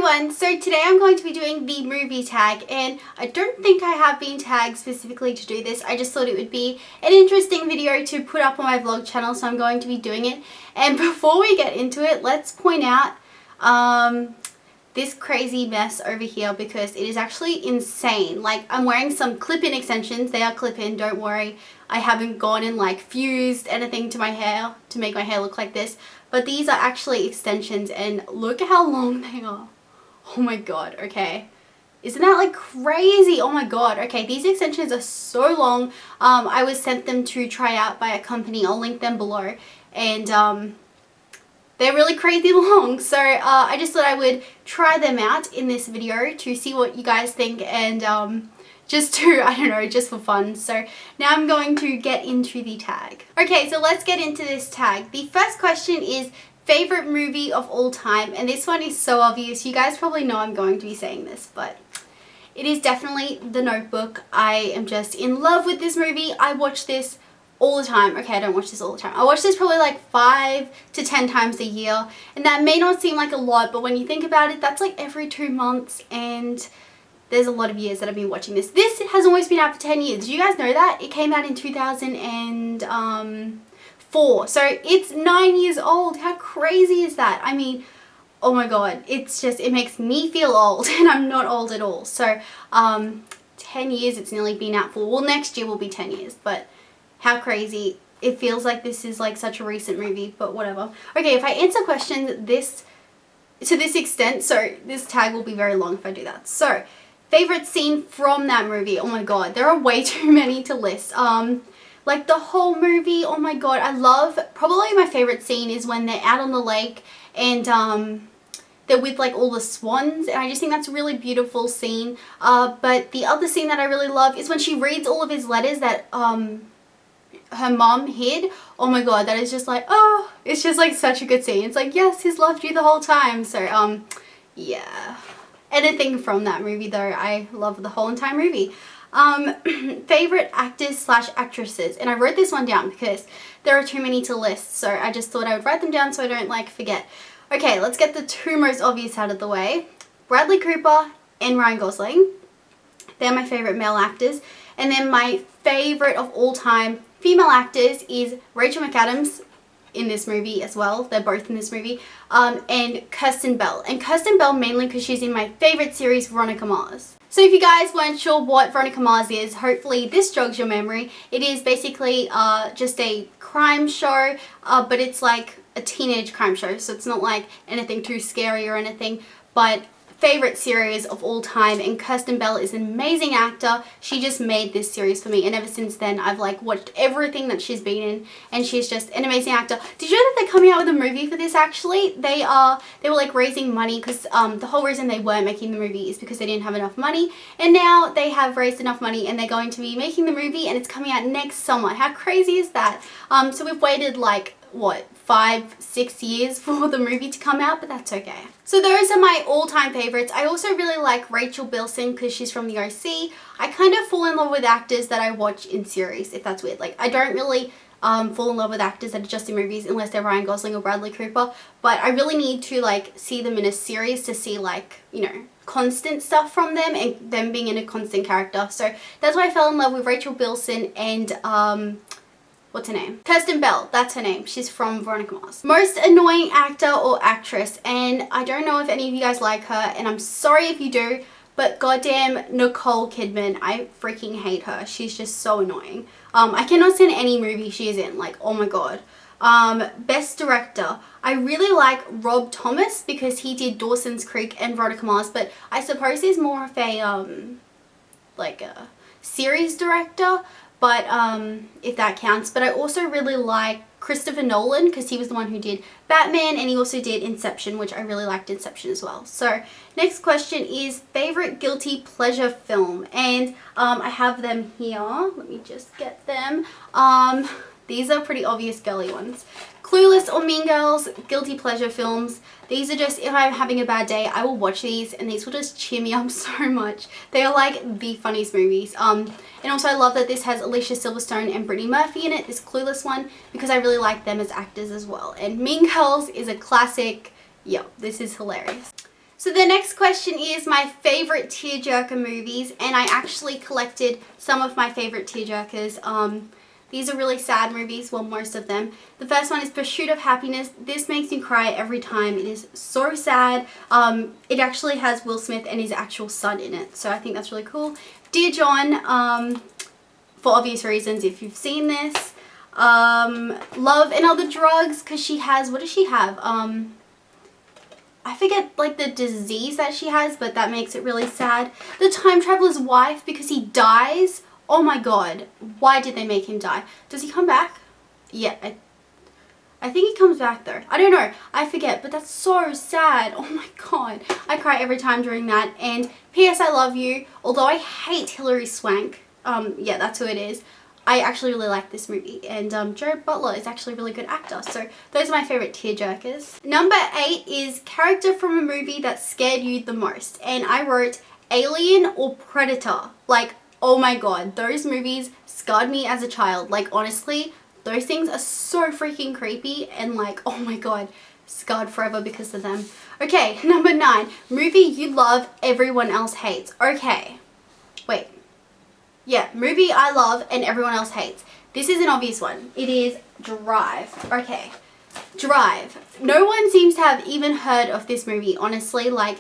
everyone, so today I'm going to be doing the movie tag, and I don't think I have been tagged specifically to do this. I just thought it would be an interesting video to put up on my vlog channel, so I'm going to be doing it. And before we get into it, let's point out this crazy mess over here because it is actually insane. Like, I'm wearing some clip-in extensions. They are clip-in, don't worry. I haven't gone and like fused anything to my hair to make my hair look like this. But these are actually extensions, and look at how long they are. Oh my god, okay. Isn't that like crazy? Oh my god. Okay, these extensions are so long. I was sent them to try out by a company. I'll link them below. And they're really crazy long. So I just thought I would try them out in this video to see what you guys think, and just to, I don't know, just for fun. So now I'm going to get into the tag. Okay, so let's get into this tag. The first question is favorite movie of all time, and this one is so obvious. You guys probably know I'm going to be saying this, but it is definitely The Notebook. I am just in love with this movie. I watch this all the time. Okay, I don't watch this all the time. I watch this probably like 5 to 10 times a year, and that may not seem like a lot, but when you think about it, that's like every 2 months, and there's a lot of years that I've been watching this. This has always been out for 10 years. Do you guys know that? It came out in 2004. So it's 9 years old. How crazy is that? I mean, oh my god. It's just, it makes me feel old, and I'm not old at all. So 10 years it's nearly been out for. Well, next year will be 10 years, but how crazy. It feels like this is like such a recent movie, but whatever. Okay, if I answer questions to this extent, so this tag will be very long if I do that. So, favorite scene from that movie. Oh my god, there are way too many to list. Like the whole movie, oh my god, I love, probably my favorite scene is when they're out on the lake and they're with like all the swans, and I just think that's a really beautiful scene. But the other scene that I really love is when she reads all of his letters that her mom hid. Oh my god, that is just like, oh, it's just like such a good scene. It's like, yes, he's loved you the whole time. So yeah. Anything from that movie though, I love the whole entire movie. Favorite actors slash actresses, and I wrote this one down because there are too many to list, so I just thought I would write them down so I don't like forget. Okay, let's get the two most obvious out of the way. Bradley Cooper and Ryan Gosling. They're my favorite male actors. And then my favorite of all time female actors is Rachel McAdams in this movie as well. They're both in this movie. And Kirsten Bell. And Kirsten Bell mainly because she's in my favorite series, Veronica Mars. So if you guys weren't sure what Veronica Mars is, hopefully this jogs your memory. It is basically just a crime show, but it's like a teenage crime show. So it's not like anything too scary or anything, but favorite series of all time, and Kirsten Bell is an amazing actor. She just made this series for me, and ever since then I've like watched everything that she's been in, and she's just an amazing actor. Did you know that they're coming out with a movie for this actually? They were like raising money because the whole reason they were making the movie is because they didn't have enough money, and now they have raised enough money and they're going to be making the movie, and it's coming out next summer. How crazy is that? So we've waited like what, 5-6 years for the movie to come out, but that's okay. So those are my all-time favorites. I also really like Rachel Bilson because she's from the OC. I kind of fall in love with actors that I watch in series, if that's weird. Like, I don't really fall in love with actors that are just in movies unless they're Ryan Gosling or Bradley Cooper, but I really need to like see them in a series to see like, you know, constant stuff from them and them being in a constant character. So that's why I fell in love with Rachel Bilson and what's her name? Kirsten Bell, that's her name. She's from Veronica Mars. Most annoying actor or actress, and I don't know if any of you guys like her, and I'm sorry if you do, but goddamn Nicole Kidman, I freaking hate her. She's just so annoying. I cannot stand any movie she is in, like, oh my god. Best director, I really like Rob Thomas because he did Dawson's Creek and Veronica Mars, but I suppose he's more of a, like a series director. But if that counts. But I also really like Christopher Nolan because he was the one who did Batman, and he also did Inception, which I really liked Inception as well. So next question is favorite guilty pleasure film, and I have them here. Let me just get them. These are pretty obvious girly ones. Clueless or Mean Girls, guilty pleasure films. These are just, if I'm having a bad day, I will watch these, and these will just cheer me up so much. They are like the funniest movies. And also I love that this has Alicia Silverstone and Brittany Murphy in it, this Clueless one, because I really like them as actors as well. And Mean Girls is a classic. Yo, this is hilarious. So the next question is my favorite tearjerker movies, and I actually collected some of my favorite tearjerkers. These are really sad movies, well, most of them. The first one is Pursuit of Happiness. This makes me cry every time. It is so sad. It actually has Will Smith and his actual son in it, so I think that's really cool. Dear John, for obvious reasons if you've seen this. Love and Other Drugs, because she has, what does she have? I forget like the disease that she has, but that makes it really sad. The Time Traveler's Wife, because he dies. Oh my god, why did they make him die? Does he come back? Yeah, I think he comes back though. I don't know, I forget, but that's so sad. Oh my god, I cry every time during that. And P.S. I Love You, although I hate Hilary Swank, yeah, that's who it is. I actually really like this movie, and Jared Butler is actually a really good actor, so those are my favourite tearjerkers. Number 8 is character from a movie that scared you the most, and I wrote Alien or Predator. Like, oh my god, those movies scarred me as a child. Like, honestly, those things are so freaking creepy, and like, oh my god, scarred forever because of them. Okay, number 9, movie you love, everyone else hates. Okay, wait. Yeah, movie I love and everyone else hates. This is an obvious one. It is Drive. Okay, Drive. No one seems to have even heard of this movie, honestly. Like,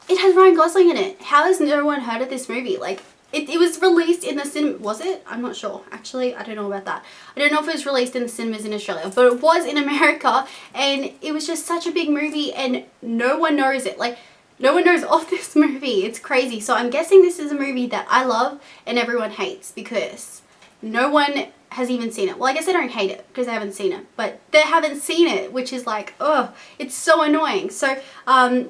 it has Ryan Gosling in it. How has no one heard of this movie? Like, it was released in the cinema. Was it? I'm not sure. Actually, I don't know about that. I don't know if it was released in the cinemas in Australia, but it was in America, and it was just such a big movie and no one knows it. Like, no one knows of this movie. It's crazy. So I'm guessing this is a movie that I love and everyone hates because no one has even seen it. Well, I guess I don't hate it because I haven't seen it, but they haven't seen it, which is like, oh, it's so annoying. So the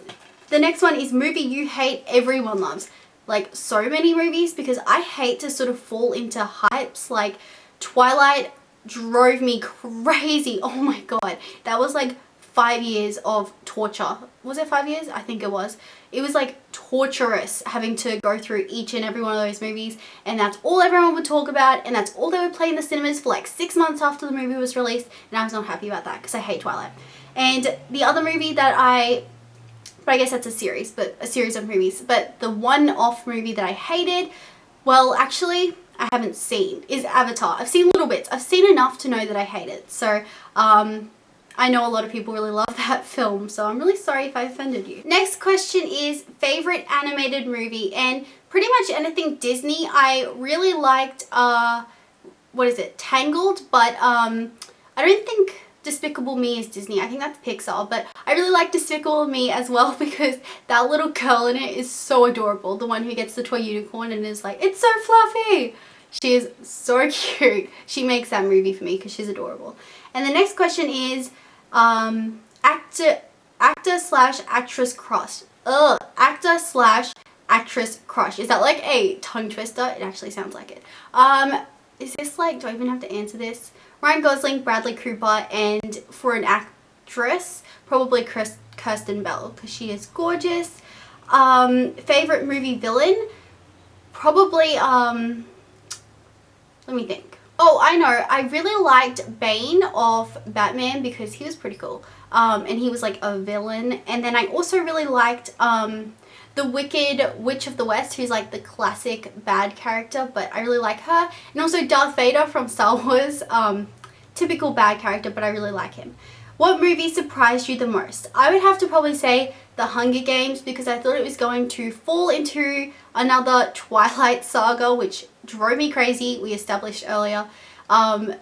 next one is movie you hate, everyone loves. Like, so many movies, because I hate to sort of fall into hypes. Like, Twilight drove me crazy. Oh my god. That was like 5 years of torture. Was it 5 years? I think it was. It was like torturous having to go through each and every one of those movies, and that's all everyone would talk about, and that's all they would play in the cinemas for like 6 months after the movie was released, and I was not happy about that because I hate Twilight. And the other movie that but I guess that's a series of movies, but the one-off movie that I hated, well, actually I haven't seen, is Avatar. I've seen little bits. I've seen enough to know that I hate it. So I know a lot of people really love that film, so I'm really sorry if I offended you. Next question is favorite animated movie, and pretty much anything Disney. I really liked, what is it, Tangled, but I don't think Despicable Me is Disney. I think that's Pixar, but I really like Despicable Me as well because that little girl in it is so adorable. The one who gets the toy unicorn and is like, it's so fluffy. She is so cute. She makes that movie for me because she's adorable. And the next question is actor slash actress crush. Actor slash actress crush. Is that like a tongue twister? It actually sounds like it. Is this like, do I even have to answer this? Ryan Gosling, Bradley Cooper, and for an actress, probably Kirsten Bell because she is gorgeous. Favorite movie villain? Probably, let me think. Oh, I know. I really liked Bane of Batman because he was pretty cool. And he was like a villain. And then I also really liked the Wicked Witch of the West, who's like the classic bad character, but I really like her. And also Darth Vader from Star Wars. Typical bad character, but I really like him. What movie surprised you the most? I would have to probably say The Hunger Games because I thought it was going to fall into another Twilight saga, which drove me crazy. We established earlier.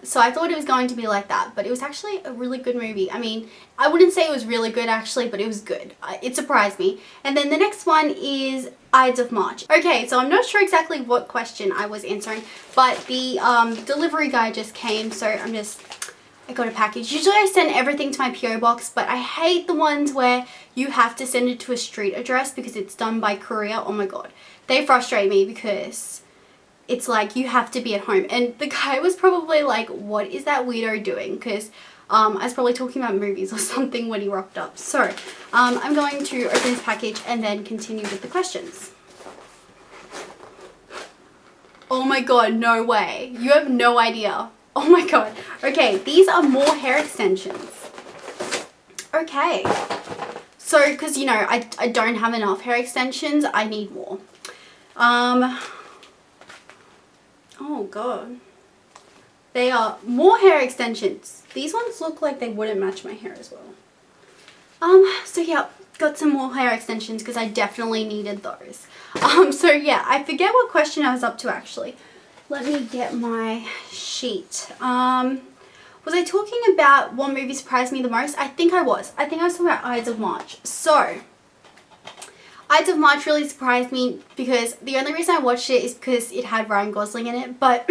So I thought it was going to be like that, but it was actually a really good movie. I mean, I wouldn't say it was really good actually, but it was good. It surprised me. And then the next one is Ides of March. Okay, so I'm not sure exactly what question I was answering, but the delivery guy just came, so I got a package. Usually I send everything to my PO box, but I hate the ones where you have to send it to a street address because it's done by courier. Oh my god. They frustrate me because it's like you have to be at home, and the guy was probably like, what is that weirdo doing? Because I was probably talking about movies or something when he rocked up. So I'm going to open this package and then continue with the questions. Oh my god, no way. You have no idea. Oh my god. Okay, these are more hair extensions. Okay. So, because, you know, I don't have enough hair extensions, I need more. Oh god. They are more hair extensions. These ones look like they wouldn't match my hair as well. So yeah, got some more hair extensions because I definitely needed those. So yeah, I forget what question I was up to actually. Let me get my sheet. Was I talking about what movie surprised me the most? I think I was. I think I was talking about Ides of March. So, Ides of March really surprised me because the only reason I watched it is because it had Ryan Gosling in it. But,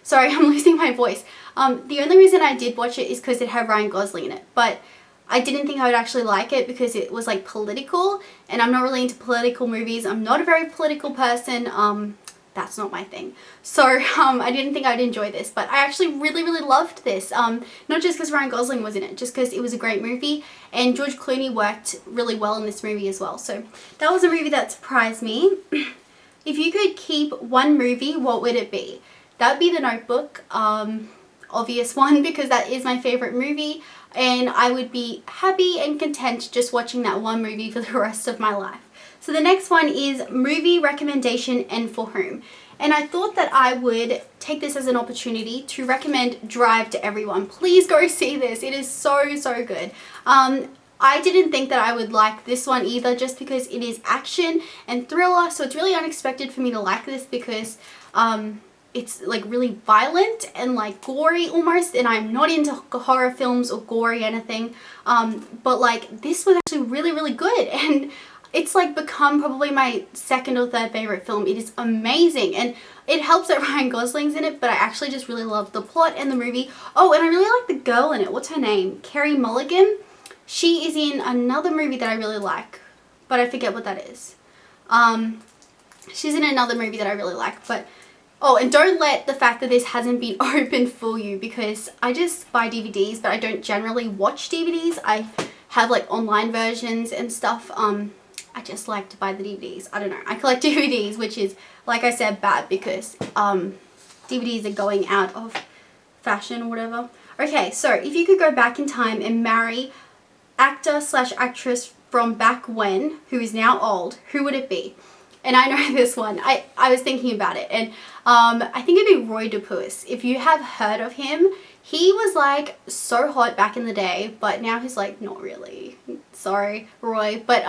sorry, I'm losing my voice. The only reason I did watch it is because it had Ryan Gosling in it. But I didn't think I would actually like it because it was like political. And I'm not really into political movies. I'm not a very political person. That's not my thing. So I didn't think I'd enjoy this, but I actually really loved this. Not just because Ryan Gosling was in it, just because it was a great movie and George Clooney worked really well in this movie as well. So that was a movie that surprised me. If you could keep one movie, what would it be? That would be The Notebook. Obvious one because that is my favorite movie and I would be happy and content just watching that one movie for the rest of my life. So the next one is movie recommendation and for whom. And I thought that I would take this as an opportunity to recommend Drive to everyone. Please go see this. It is so good. I didn't think that I would like this one either just because it is action and thriller. So it's really unexpected for me to like this because it's like really violent and like gory almost. And I'm not into horror films or gory anything. But like this was actually really good. And it's like become probably my second or third favorite film. It is amazing and it helps that Ryan Gosling's in it, but I actually just really love the plot and the movie. Oh, and I really like the girl in it. What's her name? Carey Mulligan. She is in another movie that I really like, but I forget what that is. She's in another movie that I really like, but oh, and don't let the fact that this hasn't been opened fool you because I just buy DVDs, but I don't generally watch DVDs. I have like online versions and stuff. I just like to buy the DVDs. I don't know. I collect DVDs, which is, like I said, bad because DVDs are going out of fashion or whatever. Okay, so if you could go back in time and marry actor/actress from back when, who is now old, who would it be? And I know this one. I was thinking about it. And I think it'd be Roy DePuis. If you have heard of him, he was like so hot back in the day, but now he's like not really. Sorry, Roy. But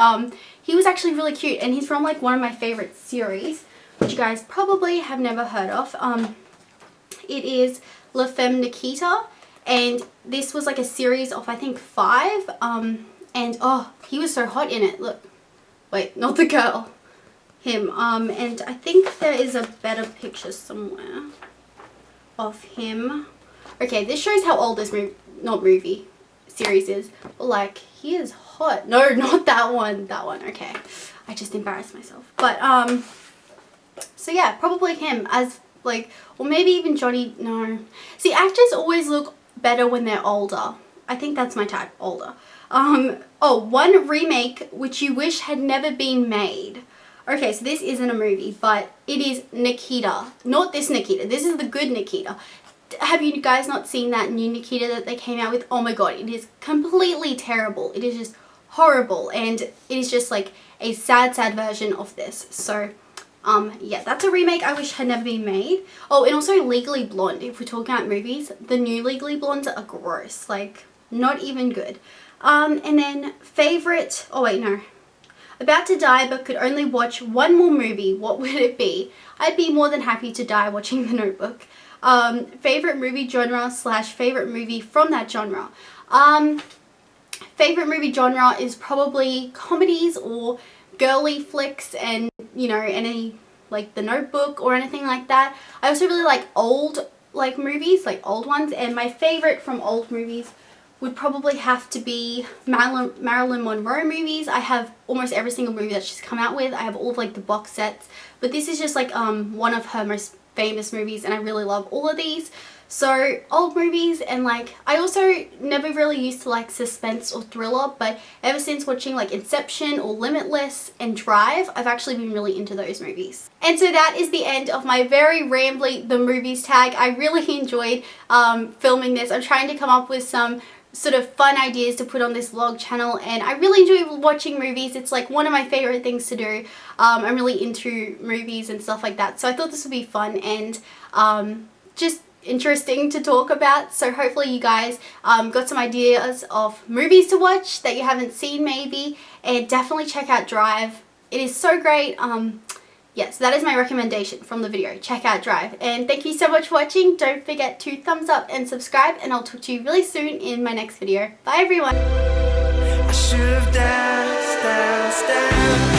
he was actually really cute. And he's from like one of my favorite series, which you guys probably have never heard of. It is La Femme Nikita. And this was like a series of I think 5. And oh, he was so hot in it. Look. Wait, not the girl. Him. And I think there is a better picture somewhere of him. Okay, this shows how old this series is. But like, he is hot. No, not that one. That one. Okay. I just embarrassed myself. But, so yeah, probably him as like, or maybe even Johnny. No. See, actors always look better when they're older. I think that's my type, older. Oh, one remake which you wish had never been made. Okay, so this isn't a movie, but it is Nikita. Not this Nikita. This is the good Nikita. Have you guys not seen that new Nikita that they came out with? Oh my god, it is completely terrible. It is just horrible, and it is just like a sad version of this. So, yeah, that's a remake I wish had never been made. Oh, and also Legally Blonde. If we're talking about movies, the new Legally Blondes are gross. Like, not even good. And then favorite... Oh, wait, no. About to die but could only watch one more movie, what would it be? I'd be more than happy to die watching The Notebook. Favorite movie genre / favorite movie from that genre. Favorite movie genre is probably comedies or girly flicks and, you know, any like The Notebook or anything like that. I also really like old like movies, like old ones, and my favorite from old movies would probably have to be Marilyn Monroe movies. I have almost every single movie that she's come out with. I have all of like the box sets, but this is just like one of her most famous movies, and I really love all of these. So old movies, and like I also never really used to like suspense or thriller, but ever since watching like Inception or Limitless and Drive, I've actually been really into those movies. And so that is the end of my very rambly The Movies tag. I really enjoyed filming this. I'm trying to come up with some sort of fun ideas to put on this vlog channel, and I really enjoy watching movies. It's like one of my favorite things to do. I'm really into movies and stuff like that, so I thought this would be fun and just interesting to talk about. So hopefully you guys got some ideas of movies to watch that you haven't seen maybe, and definitely check out Drive. It is so great. Yeah, so that is my recommendation from the video. Check out Drive. And thank you so much for watching. Don't forget to thumbs up and subscribe, and I'll talk to you really soon in my next video. Bye everyone. I should have danced.